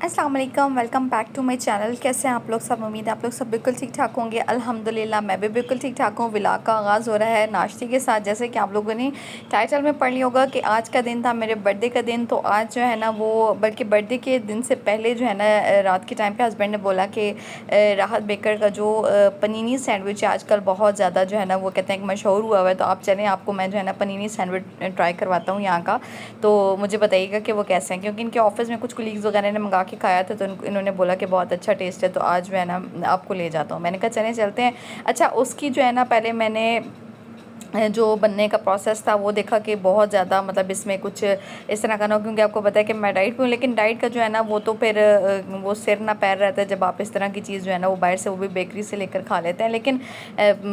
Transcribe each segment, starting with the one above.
अस्सलाम वालेकुम, welcome back to my channel. कैसे हैं आप लोग सब? उम्मीद है आप लोग सब बिल्कुल ठीक ठाक होंगे। अल्हम्दुलिल्लाह मैं भी बिल्कुल ठीक ठाक हूँ। व्लॉग का आगाज़ हो रहा है नाश्ते के साथ। जैसे कि आप लोगों ने टाइटल में पढ़ लिया होगा कि आज का दिन था मेरे बर्थडे का दिन। तो आज जो है ना वो, बल्कि बर्थडे के दिन से पहले जो है ना रात के टाइम पर हस्बैंड ने बोला कि राहत बेकर का जो पनीनी सैंडविच है आजकल बहुत ज़्यादा जो है ना वो कहते हैं कि मशहूर हुआ हुआ है, तो आप चलें आपको मैं जो है ना पनीनी सैंडविच ट्राई करवाता हूँ यहाँ का। तो मुझे बताइएगा कि वो कैसे हैं, क्योंकि इनके ऑफ़िस में कुछ कलीग्स वगैरह ने मंगा के खाया था तो इन्होंने बोला कि बहुत अच्छा टेस्ट है। तो आज जो है ना आपको ले जाता हूँ। मैंने कहा चलें चलते हैं। अच्छा, उसकी जो है ना पहले मैंने जो बनने का प्रोसेस था वो देखा कि बहुत ज़्यादा मतलब इसमें कुछ इस तरह का ना हो, क्योंकि आपको पता है कि मैं डाइट पे हूँ। लेकिन डाइट का जो है ना वो तो फिर वो सिर ना पैर रहता है जब आप इस तरह की चीज़ जो है ना वो बाहर से, वो भी बेकरी से लेकर खा लेते हैं। लेकिन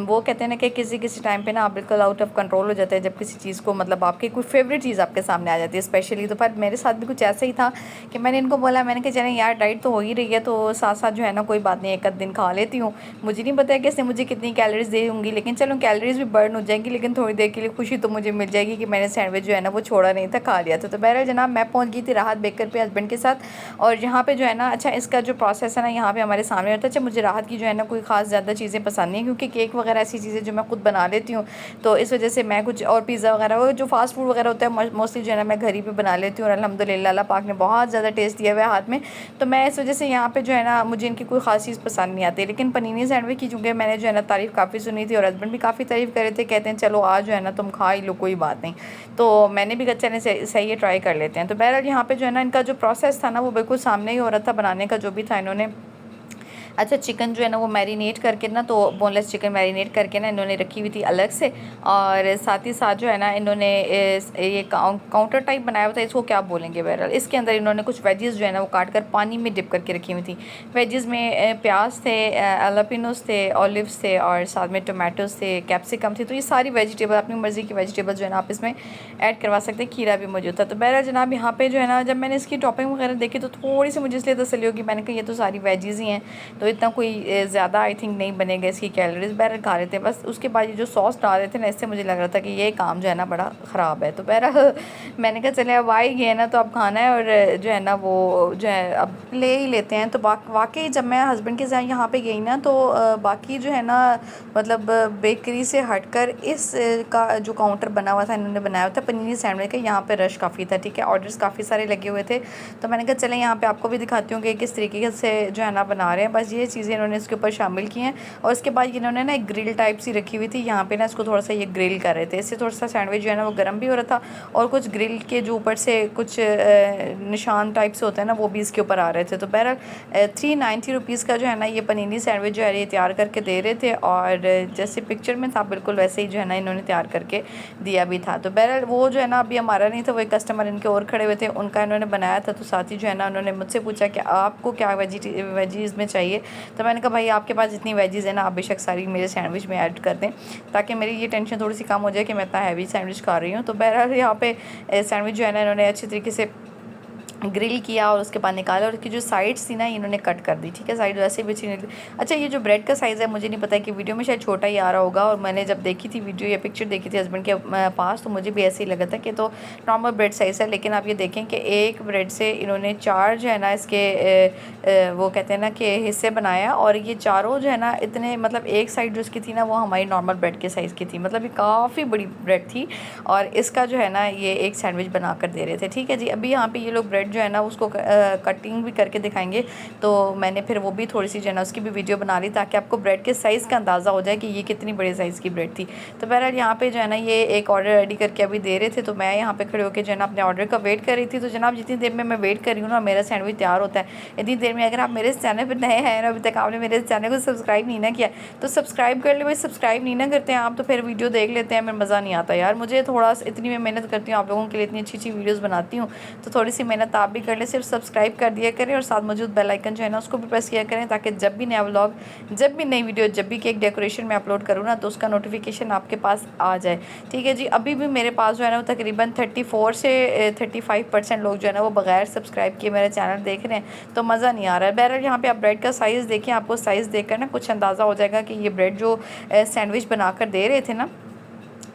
वो कहते हैं ना कि किसी किसी टाइम पे ना आप बिल्कुल आउट ऑफ कंट्रोल हो जाते हैं जब किसी चीज़ को, मतलब आपकी कोई फेवरेट चीज़ आपके सामने आ जाती है स्पेशली। तो पर मेरे साथ भी कुछ ऐसा ही था कि मैंने इनको बोला, मैंने कहा चलें यार डाइट तो हो ही रही है तो साथ साथ जो है ना कोई बात नहीं, एक आध दिन खा लेती हूँ। मुझे नहीं पता है कि इसने मुझे कितनी कैलोरीज दे होंगी, लेकिन चलो कैलोरीज भी बर्न हो जाएंगी, लेकिन थोड़ी देर के लिए खुशी तो मुझे मिल जाएगी कि मैंने सैंडविच जो है ना वो छोड़ा नहीं था, खा लिया था। तो बहरहाल जनाब मैं पहुंच गई थी राहत बेकर पे हस्बैंड के साथ। और यहाँ पे जो है ना, अच्छा इसका जो प्रोसेस है ना यहाँ पे हमारे सामने होता है। अच्छा, मुझे राहत की जो है ना कोई ख़ास ज़्यादा चीज़ें पसंद नहीं है, क्योंकि केक वगैरह ऐसी चीज़ें जो मैं खुद बना लेती हूँ, तो इस वजह से मैं कुछ और पिज़्ज़ा वगैरह वो जो फास्ट फूड वगैरह होता है मोस्टली जो है ना मैं घर ही पे बना लेती हूँ। और अल्हम्दुलिल्लाह अल्लाह पाक ने बहुत ज़्यादा टेस्ट दिया हुआ है हाथ में। तो मैं इस वजह से यहाँ पे जो है ना मुझे इनकी कोई ख़ास चीज़ पसंद नहीं आती। लेकिन पनीनी सैंडविच की चूँकि मैंने जो है ना तारीफ़ काफ़ी सुनी थी और हस्बैंड भी काफ़ी तारीफ़ कर रहे थे, कहते हैं चलो आज जो है ना तुम खा ही लो, कोई बात नहीं। तो मैंने भी कहा चलें सही है, ट्राई कर लेते हैं। तो बहरहाल यहाँ पे जो है ना इनका जो प्रोसेस था ना वो बिल्कुल सामने ही हो रहा था बनाने का, जो भी था इन्होंने। अच्छा, चिकन जो है ना वो मैरिनेट करके ना, तो बोनलेस चिकन मैरिनेट करके ना इन्होंने रखी हुई थी अलग से। और साथ ही साथ जो है ना इन्होंने ये काउंटर टाइप बनाया हुआ था, इसको क्या बोलेंगे, बहरहाल इसके अंदर इन्होंने कुछ वेजेस जो है ना वो काट कर पानी में डिप करके रखी हुई थी। वेजेस में प्याज थे, अलापिनोस थे, ऑलिव्स थे, और साथ में टोमेटोज़ थे, कैप्सिकम थे। तो ये सारी वेजिटेबल अपनी मर्ज़ी की वेजिटेबल जो है ना आप इसमें ऐड करवा सकते हैं। खीरा भी मौजूद था। तो बहरहाल जनाब यहाँ पे जो है ना जब मैंने इसकी टॉपिंग वगैरह देखी तो थोड़ी सी मुझे इसलिए तसल्ली होगी, मैंने कहा ये तो सारी वेजीज़ ही हैं तो इतना कोई ज़्यादा आई थिंक नहीं बनेगा इसकी कैलोरीज। बहरहाल खा रहे थे बस। उसके बाद ये जो सॉस डाल रहे थे ना, इससे मुझे लग रहा था कि ये काम जो है ना बड़ा ख़राब है। तो बहरहाल मैंने कहा चले अब आ ही गए ना तो अब खाना है, और जो है ना वो जो है अब ले ही लेते हैं। तो वाकई जब मैं हस्बैंड के साथ यहाँ पे गई ना तो बाकी जो है ना मतलब बेकरी से हटकर इस का जो काउंटर बना हुआ था इन्होंने बनाया हुआ था पनीर सैंडविच का, यहाँ पे रश काफ़ी था। ठीक है, ऑर्डर्स काफ़ी सारे लगे हुए थे। तो मैंने कहा चलें यहाँ पे आपको भी दिखाती हूँ कि किस तरीके से जो है ना बना रहे हैं। बस ये चीज़ें इन्होंने इसके ऊपर शामिल की हैं। और उसके बाद इन्होंने ना एक ग्रिल टाइप सी रखी हुई थी यहाँ पे ना, इसको थोड़ा सा ये ग्रिल कर रहे थे। इससे थोड़ा सा सैंडविच जो है ना वो गर्म भी हो रहा था, और कुछ ग्रिल के जो ऊपर से कुछ निशान टाइप से होता है ना वो भी इसके ऊपर आ रहे थे। तो बहरहाल 390 रुपीज़ का जो है ना ये पनीनी सैंडविच जो है ये तैयार करके दे रहे थे, और जैसे पिक्चर में था बिल्कुल वैसे ही जो है ना इन्होंने तैयार करके दिया भी था। तो बहरहाल वो जो है ना अभी हमारा नहीं था, वो एक कस्टमर इनके और खड़े हुए थे, उनका इन्होंने बनाया था। तो साथ ही जो है ना उन्होंने मुझसे पूछा कि आपको क्या वेजीज़ में चाहिए। तो मैंने कहा भाई आपके पास जितनी वेजीज़ है ना आप बेशक सारी मेरे सैंडविच में ऐड कर दें, ताकि मेरी ये टेंशन थोड़ी सी कम हो जाए कि मैं इतना हैवी सैंडविच खा रही हूँ। तो बहरहाल यहाँ पे सैंडविच जो है ना इन्होंने अच्छी तरीके से ग्रिल किया और उसके बाद निकाला, और उसकी जो साइड्स थी ना इन्होंने कट कर दी। ठीक है, साइड वैसे भी अच्छी निकली। अच्छा, ये जो ब्रेड का साइज़ है मुझे नहीं पता है कि वीडियो में शायद छोटा ही आ रहा होगा, और मैंने जब देखी थी वीडियो या पिक्चर देखी थी हस्बैंड के पास तो मुझे भी ऐसे ही लगा था कि तो नॉर्मल ब्रेड साइज़ है। लेकिन आप ये देखें कि एक ब्रेड से इन्होंने 4 जो है ना इसके वो कहते हैं ना कि हिस्से बनाया, और ये चारों जो है ना इतने मतलब एक साइड जो इसकी थी ना वो हमारी नॉर्मल ब्रेड के साइज़ की थी, मतलब ये काफ़ी बड़ी ब्रेड थी। और इसका जो है ना ये एक सैंडविच बना कर दे रहे थे। ठीक है जी, अभी यहाँ पे ये लोग ब्रेड जो है ना उसको कटिंग भी करके दिखाएंगे। तो मैंने फिर वो भी थोड़ी सी जो है ना उसकी भी वीडियो बना ली, ताकि आपको ब्रेड के साइज़ का अंदाज़ा हो जाए कि ये कितनी बड़े साइज़ की ब्रेड थी। तो बहरहाल यहाँ पे जो है ना ये एक ऑर्डर रेडी करके अभी दे रहे थे, तो मैं यहाँ पे खड़े होकर जो है ना अपने ऑर्डर का वेट कर रही थी। तो जनाब जितनी देर में मैं वेट कर रही हूँ ना मेरा सैंडविच तैयार होता है, इतनी देर में अगर आप मेरे चैनल पर नए हैं और अभी तक आपने मेरे चैनल को सब्सक्राइब नहीं ना किया तो सब्सक्राइब कर ले भाई। सब्सक्राइब नहीं ना करते हैं आप तो फिर वीडियो देख लेते हैं, मेरा मज़ा नहीं आता यार। मुझे थोड़ा इतनी मैं मेहनत करती हूँ आप लोगों के लिए, इतनी अच्छी अच्छी वीडियोज़ बनाती हूँ, तो थोड़ी सी मेहनत आप भी कर ले। सिर्फ सब्सक्राइब कर दिया करें और साथ मौजूद बेल आइकन जो है ना उसको भी प्रेस किया करें, ताकि जब भी नया व्लॉग, जब भी नई वीडियो, जब भी केक डेकोरेशन में अपलोड करूँ ना तो उसका नोटिफिकेशन आपके पास आ जाए। ठीक है जी, अभी भी मेरे पास जो है ना वो तकरीबन 34 से 35% लोग जो है ना वो बगैर सब्सक्राइब किए मेरा चैनल देख रहे हैं, तो मज़ा नहीं आ रहा है। बहरहाल यहाँ पे आप ब्रेड का साइज़ देखें, आपको साइज़ देखकर ना कुछ अंदाज़ा हो जाएगा कि ये ब्रेड जो सैंडविच बनाकर दे रहे थे ना,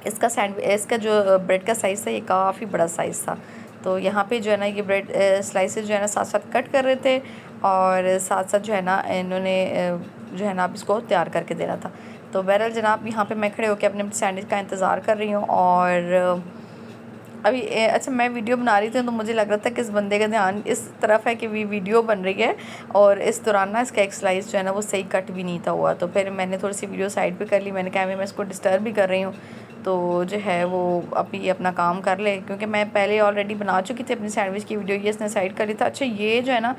इसका जो ब्रेड का साइज़ था ये काफ़ी बड़ा साइज़ था। तो यहाँ पे जो है ना ये ब्रेड स्लाइसेस जो है ना साथ साथ कट कर रहे थे और साथ साथ जो है ना इन्होंने जो है ना अब इसको तैयार करके देना था। तो बहरहाल जनाब यहाँ पे मैं खड़े होकर अपने सैंडविच का इंतज़ार कर रही हूँ और अभी अच्छा मैं वीडियो बना रही थी तो मुझे लग रहा था कि इस बंदे का ध्यान इस तरफ है कि वीडियो बन रही है और इस दौरान ना इसका एक स्लाइस जो है ना वो सही कट भी नहीं था हुआ। तो फिर मैंने थोड़ी सी वीडियो साइड पे कर ली, मैंने कहा मैं इसको डिस्टर्ब भी कर रही हूँ तो जो है वो अभी अपना काम कर ले, क्योंकि मैं पहले ऑलरेडी बना चुकी थी अपनी सैंडविच की वीडियो, ये इसने साइड कर ली था। अच्छा ये जो है ना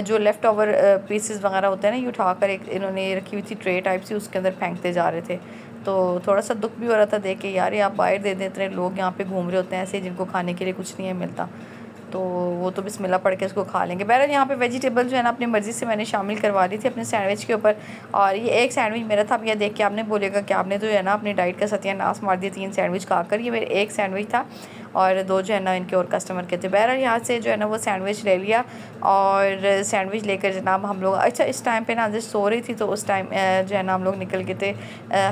जो लेफ़्ट ओवर पीसेस वगैरह होते हैं ना ये उठाकर एक इन्होंने रखी हुई थी ट्रे टाइप सी, उसके अंदर फेंकते जा रहे थे। तो थोड़ा सा दुख भी हो रहा था देख के, यार ये आप बाहर दे दें, इतने लोग यहाँ पे घूम रहे होते हैं ऐसे जिनको खाने के लिए कुछ नहीं है मिलता, तो वो तो बिस्मिल्लाह पढ़ के इसको खा लेंगे। बहरहाल यहाँ पे वेजिटेबल जो है ना अपनी मर्ज़ी से मैंने शामिल करवा ली थी अपने सैंडविच के ऊपर। और ये एक सैंडविच मेरा था, अब यह देख के आपने बोलेगा कि आपने तो जो है ना अपनी डाइट का सत्यानाश मार दिया 3 सैंडविच खाकर। ये मेरे एक सैंडविच था और 2 जो है ना इनके और कस्टमर के थे। बहरहाल यहाँ से जो है ना वो सैंडविच ले लिया और सैंडविच लेकर जनाब हम लोग, अच्छा इस टाइम पे ना जैसे सो रही थी तो उस टाइम जो है ना हम लोग निकल गए थे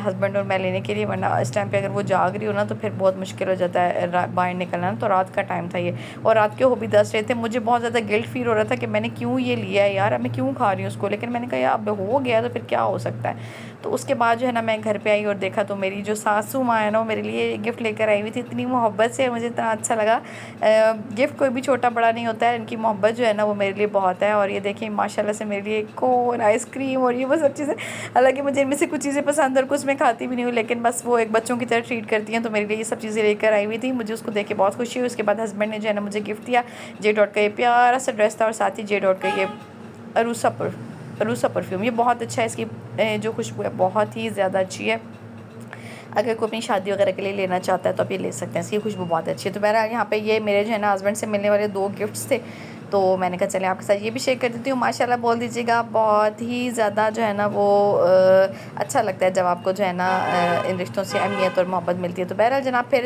हस्बैंड और मैं लेने के लिए, वरना इस टाइम पे अगर वो जाग रही हो ना तो फिर बहुत मुश्किल हो जाता है बाहर निकलना। तो रात का टाइम था ये और रात के हो भी 10 रहे थे। मुझे बहुत ज़्यादा गिल्ट फील हो रहा था कि मैंने क्यों ये लिया है यार, अब मैं क्यों खा रही हूँ उसको, लेकिन मैंने कहा यार अब हो गया तो फिर क्या हो सकता है। तो उसके बाद जो है ना मैं घर पे आई और देखा तो मेरी जो सासू माँ है ना वो मेरे लिए गिफ्ट लेकर आई हुई थी, इतनी मोहब्बत से, मुझे इतना अच्छा लगा। गिफ्ट कोई भी छोटा बड़ा नहीं होता है, इनकी मोहब्बत जो है ना वो मेरे लिए बहुत है। और ये देखिए माशाल्लाह से मेरे लिए कोन आइसक्रीम और ये वो सब चीज़ें, हालांकि मुझे इनमें से कुछ चीज़ें पसंद और कुछ मैं खाती भी नहीं हूँ, लेकिन बस वो एक बच्चों की तरह ट्रीट करती हैं, तो मेरे लिए ये सब चीज़ें लेकर आई हुई थी। मुझे उसको देख के बहुत खुशी हुई। उसके बाद हस्बैंड ने जो है ना मुझे गिफ्ट दिया जे डॉट का ये प्यारा सा ड्रेस था और साथ ही जे डॉट का ये अरूसा परफ्यूम। ये बहुत अच्छा है, इसकी जो खुशबू है बहुत ही ज़्यादा अच्छी है। अगर कोई अपनी शादी वगैरह के लिए लेना चाहता है तो आप ये ले सकते हैं, इसकी खुशबू बहुत अच्छी है। तो बहरहाल यहाँ पे ये मेरे जो है ना हस्बैंड से मिलने वाले 2 गिफ्ट्स थे, तो मैंने कहा चलें आपके साथ ये भी शेयर कर देती हूँ। माशाल्लाह बोल दीजिएगा, बहुत ही ज़्यादा जो है ना वो अच्छा लगता है जब आपको जो है ना इन रिश्तों से अहमियत और मोहब्बत मिलती है। तो बहरहाल जनाब फिर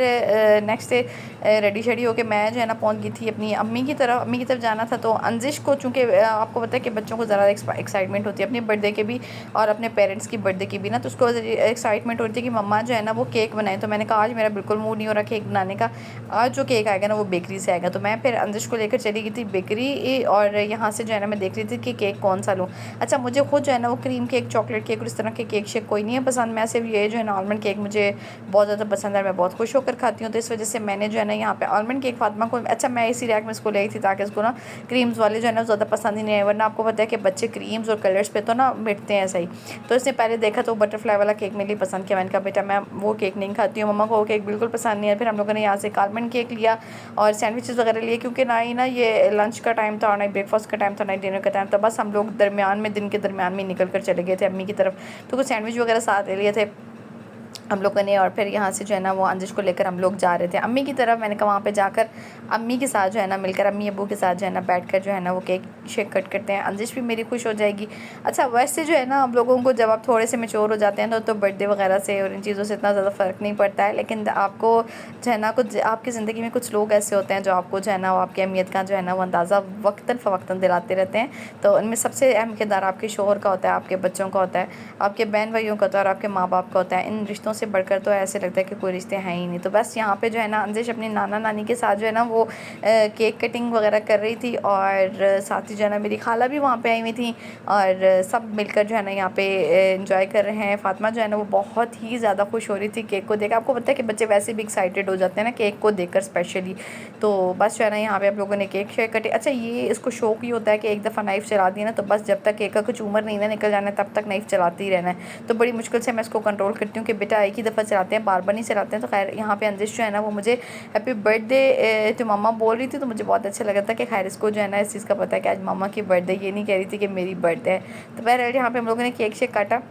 नेक्स्ट डे रेडी शेडी होकर मैं जो है ना पहुँच गई थी अपनी अम्मी की तरफ जाना था। तो अंजिश को चूँकि आपको पता है कि बच्चों को ज़रा एक्साइटमेंट होती है अपने बर्थडे के भी और अपने पेरेंट्स की बर्थडे की भी ना, तो उसको एक्साइटमेंट होती है कि मम्मा जो है ना वो केक बनाए। तो मैंने कहा आज मेरा बिल्कुल मूड नहीं हो रहा केक बनाने का, आज जो केक आएगा ना वो बेकरी से आएगा। तो मैं फिर अंजिश को लेकर चली गई थी बेकरी और यहाँ से जो है ना मैं देख रही थी कि केक कौन सा लूँ। अच्छा मुझे खुद जो है ना वो क्रीम केक, चॉकलेट केक और इस तरह के केक शेक कोई नहीं है पसंद, मैं सिर्फ ये जो है ना आलमंड केक मुझे बहुत ज़्यादा पसंद है, मैं बहुत खुश होकर खाती हूँ। तो इस वजह से मैंने जो है ना यहाँ पे आलमंड केक फातिमा को, अच्छा मैं इसी रैक में इसको ले आई थी ताकि इसको ना क्रीम्स वाले जो है ना ज़्यादा पसंद ही नहीं आए, वरना आपको पता है कि बच्चे क्रीम्स और कलर्स पे तो ना मिटते हैं सही। तो इसने पहले देखा तो बटरफ्लाई वाला केक मेरे लिए पसंद किया, मैंने कहा बेटा मैं वो केक नहीं खाती हूँ, मम्मा को वो केक बिल्कुल पसंद नहीं है। फिर हम लोगों ने यहाँ से आलमंड केक लिया और सैंडविचेस वगैरह लिए, क्योंकि ना ही ना ये लंच का टाइम था और ना ही ब्रेकफास्ट का टाइम था ना ही डिनर का टाइम था, बस हम लोग दरमियान में दिन के दरमियान में निकल कर चले गए थे अम्मी की तरफ। तो कुछ सैंडविच वगैरह साथ ले लिए थे हम लोगों ने और फिर यहाँ से जो है ना वो अंजिश को लेकर हम लोग जा रहे थे अम्मी की तरफ। मैंने कहा वहाँ पे जाकर अम्मी के साथ जो है ना मिलकर अम्मी अब्बू के साथ जो है ना बैठकर जो है ना वो केक शेक कट करते हैं, अंजिश भी मेरी खुश हो जाएगी। अच्छा वैसे जो है ना हम लोगों को जब आप थोड़े से मैच्योर हो जाते हैं तो बर्थडे वगैरह से और इन चीज़ों से इतना ज़्यादा फ़र्क नहीं पड़ता है, लेकिन आपको जो है ना कुछ आपकी ज़िंदगी में कुछ लोग ऐसे होते हैं जो आपको जो है ना वो आपकी अहमियत का जो है ना वो अंदाज़ा वक्तन फ़वक्तन दिलाते रहते हैं। तो उनमें सबसे अहम किरदार आपके शौहर का होता है, आपके बच्चों का होता है, आपके बहन भाइयों का होता है और आपके माँ बाप का होता है। इन रिश्तों से बढ़कर तो ऐसे लगता है कि कोई रिश्ते हैं ही नहीं। तो बस यहाँ पे जो है ना अंजिश अपनी नाना नानी के साथ जो है ना वो केक कटिंग वगैरह कर रही थी और साथ ही जो है ना मेरी खाला भी वहाँ पे आई हुई थी और सब मिलकर जो है ना यहाँ पे एंजॉय कर रहे हैं। फातिमा जो है ना वो बहुत ही ज़्यादा खुश हो रही थी केक को देख, आपको पता है कि बच्चे वैसे भी एक्साइटेड हो जाते हैं ना केक को देखकर स्पेशली। तो बस जो है ना यहाँ पे आप लोगों ने केक शेक कटे। अच्छा ये इसको शौक ही होता है कि एक दफ़ा नाइफ़ चला दी ना तो बस जब तक केक का कुछ उम्र नहीं ना निकल जाना तब तक नाइफ़ चलाते ही रहना है। तो बड़ी मुश्किल से मैं इसको कंट्रोल करती हूँ कि बेटा एक ही दफ़ा चलाते हैं, बार बार नहीं चलाते हैं। तो खैर यहाँ पे अंजिश जो है ना वो मुझे हैप्पी बर्थडे तो मम्मा बोल रही थी, तो मुझे बहुत अच्छा लगा था कि खैर इसको जो है ना इस चीज़ का पता है कि आज मम्मा की बर्थडे, ये नहीं कह रही थी कि मेरी बर्थडे है। तो बहरहाल यहाँ पे हम लोगों ने केक शेक काटा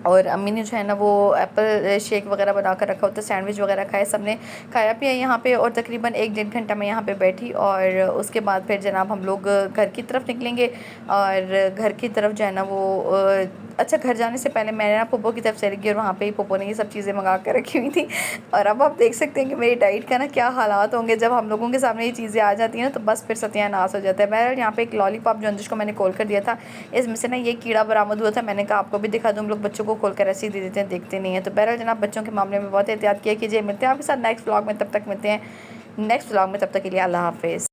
और अम्मी ने जो है ना वो एप्पल शेक वगैरह बना कर रखा होता, सैंडविच वगैरह खाए, सबने खाया पिया यहाँ पे और तकरीबन 1-1.5 घंटा मैं यहाँ पे बैठी और उसके बाद फिर जनाब हम लोग घर की तरफ निकलेंगे। और घर की तरफ जो है ना वो अच्छा घर जाने से पहले मैंने ना पप्पो की तरफ चली गई और वहाँ पे ही पप्पो ने ये सब चीज़ें मंगा कर रखी हुई थी। और अब आप देख सकते हैं कि मेरी डाइट का ना क्या हालात होंगे जब हम लोगों के सामने ये चीज़ें आ जाती हैं ना, तो बस फिर सत्यानाश हो जाता है। बहरहाल यहाँ पे एक लॉलीपॉप जो अंजिश को मैंने खोल कर दिया था, इसमें से ना ये कीड़ा बरामद हुआ था, मैंने कहा आपको भी दिखा दूँ, हम लोग बच्चों को खोल कर ऐसे ही दे देते हैं, देखते नहीं हैं। तो बहरहाल जनाब बच्चों के मामले में बहुत एहतियात किया कीजिए। मिलते हैं आपके साथ नेक्स्ट व्लॉग में, तब तक मिलते हैं। नेक्स्ट व्लॉग में। तब तक के लिए अल्लाह हाफिज़।